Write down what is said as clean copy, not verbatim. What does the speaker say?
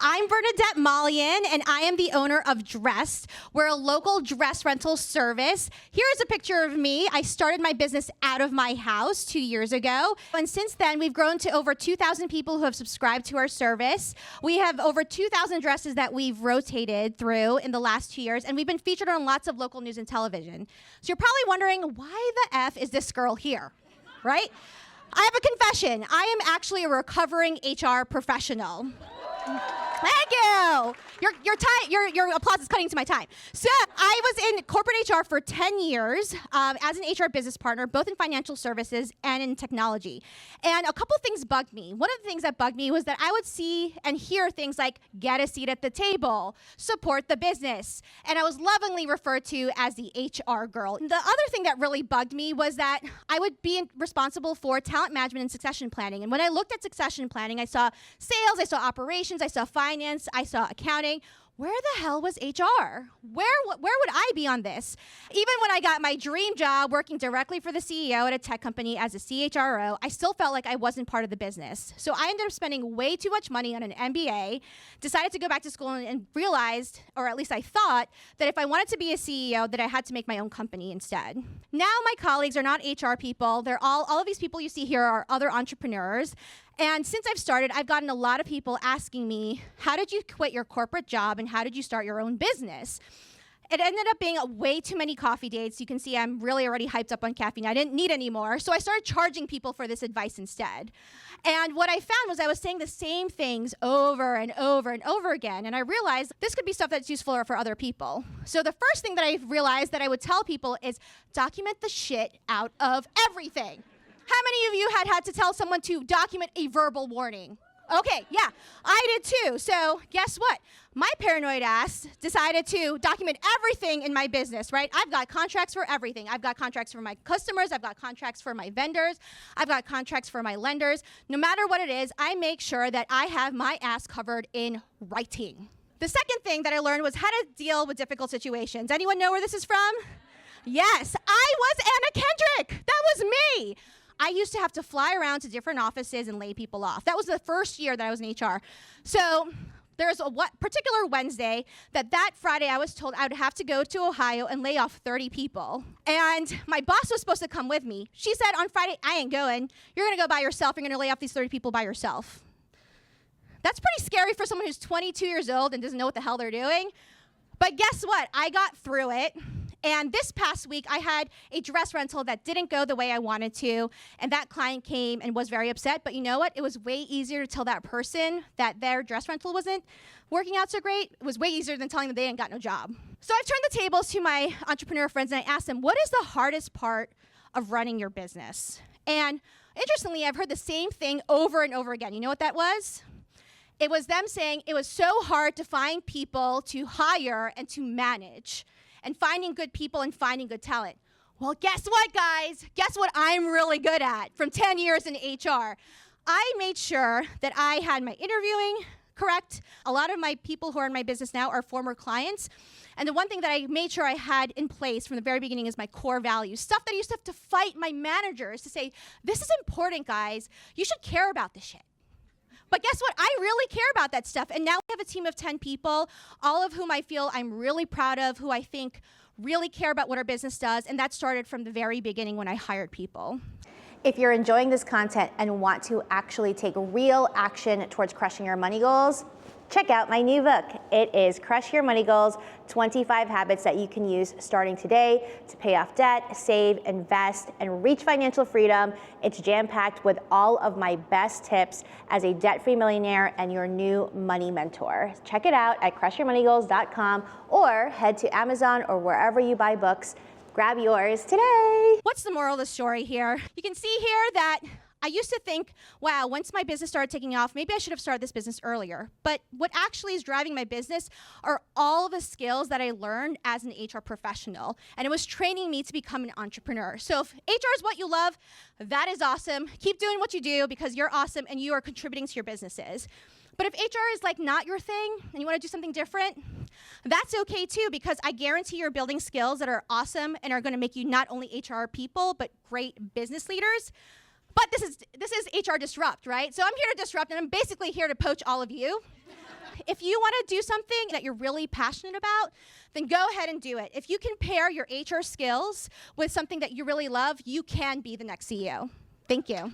I'm Bernadette Joy, and I am the owner of Dressed. We're a local dress rental service. Here's a picture of me. I started my business out of my house 2 years ago. And since then, we've grown to over 2,000 people who have subscribed to our service. We have over 2,000 dresses that we've rotated through in the last 2 years, and we've been featured on lots of local news and television. So you're probably wondering, why the F is this girl here, right? I have a confession. I am actually a recovering HR professional. Thank you. Your applause is cutting to my time. So I was in corporate HR for 10 years as an HR business partner, both in financial services and in technology. And a couple things bugged me. One of the things that bugged me was that I would see and hear things like, get a seat at the table, support the business. And I was lovingly referred to as the HR girl. The other thing that really bugged me was that I would be responsible for talent management and succession planning. And when I looked at succession planning, I saw sales, I saw operations, I saw finance, I saw accounting. Where the hell was HR? Where would I be on this? Even when I got my dream job working directly for the CEO at a tech company as a CHRO, I still felt like I wasn't part of the business. So I ended up spending way too much money on an MBA, decided to go back to school and realized, or at least I thought, that if I wanted to be a CEO, that I had to make my own company instead. Now my colleagues are not HR people. They're all of these people you see here are other entrepreneurs. And since I've started, I've gotten a lot of people asking me, how did you quit your corporate job and how did you start your own business? It ended up being way too many coffee dates. You can see I'm really already hyped up on caffeine. I didn't need any more. So I started charging people for this advice instead. And what I found was I was saying the same things over and over and over again. And I realized this could be stuff that's useful for other people. So the first thing that I realized that I would tell people is document the shit out of everything. How many of you had to tell someone to document a verbal warning? Okay, yeah, I did too. So guess what? My paranoid ass decided to document everything in my business, right? I've got contracts for everything. I've got contracts for my customers. I've got contracts for my vendors. I've got contracts for my lenders. No matter what it is, I make sure that I have my ass covered in writing. The second thing that I learned was how to deal with difficult situations. Anyone know where this is from? Yes, I was Anna Kendrick. That was me. I used to have to fly around to different offices and lay people off. That was the first year that I was in HR. So there's a particular Wednesday that Friday I was told I would have to go to Ohio and lay off 30 people. And my boss was supposed to come with me. She said on Friday, I ain't going. You're gonna go by yourself. You're gonna lay off these 30 people by yourself. That's pretty scary for someone who's 22 years old and doesn't know what the hell they're doing. But guess what? I got through it. And this past week, I had a dress rental that didn't go the way I wanted to, and that client came and was very upset. But you know what? It was way easier to tell that person that their dress rental wasn't working out so great. It was way easier than telling them they ain't got no job. So I've turned the tables to my entrepreneur friends, and I asked them, what is the hardest part of running your business? And interestingly, I've heard the same thing over and over again. You know what that was? It was them saying it was so hard to find people to hire and to manage, and finding good people and finding good talent. Well, guess what, guys? Guess what I'm really good at from 10 years in HR? I made sure that I had my interviewing correct. A lot of my people who are in my business now are former clients. And the one thing that I made sure I had in place from the very beginning is my core values. Stuff that I used to have to fight my managers to say, this is important, guys. You should care about this shit. But guess what? I really care about that stuff. And now we have a team of 10 people, all of whom I feel I'm really proud of, who I think really care about what our business does. And that started from the very beginning when I hired people. If you're enjoying this content and want to actually take real action towards crushing your money goals, check out my new book. It is Crush Your Money Goals, 25 habits that you can use starting today to pay off debt, save, invest, and reach financial freedom. It's jam-packed with all of my best tips as a debt-free millionaire and your new money mentor. Check it out at crushyourmoneygoals.com or head to Amazon or wherever you buy books. Grab yours today. What's the moral of the story here? You can see here that I used to think, wow, once my business started taking off, maybe I should have started this business earlier. But what actually is driving my business are all the skills that I learned as an HR professional. And it was training me to become an entrepreneur. So if HR is what you love, that is awesome. Keep doing what you do because you're awesome and you are contributing to your businesses. But if HR is like not your thing and you want to do something different, that's okay too, because I guarantee you're building skills that are awesome and are going to make you not only HR people, but great business leaders. But this is HR Disrupt, right? So I'm here to disrupt, and I'm basically here to poach all of you. If you want to do something that you're really passionate about, then go ahead and do it. If you can pair your HR skills with something that you really love, you can be the next CEO. Thank you.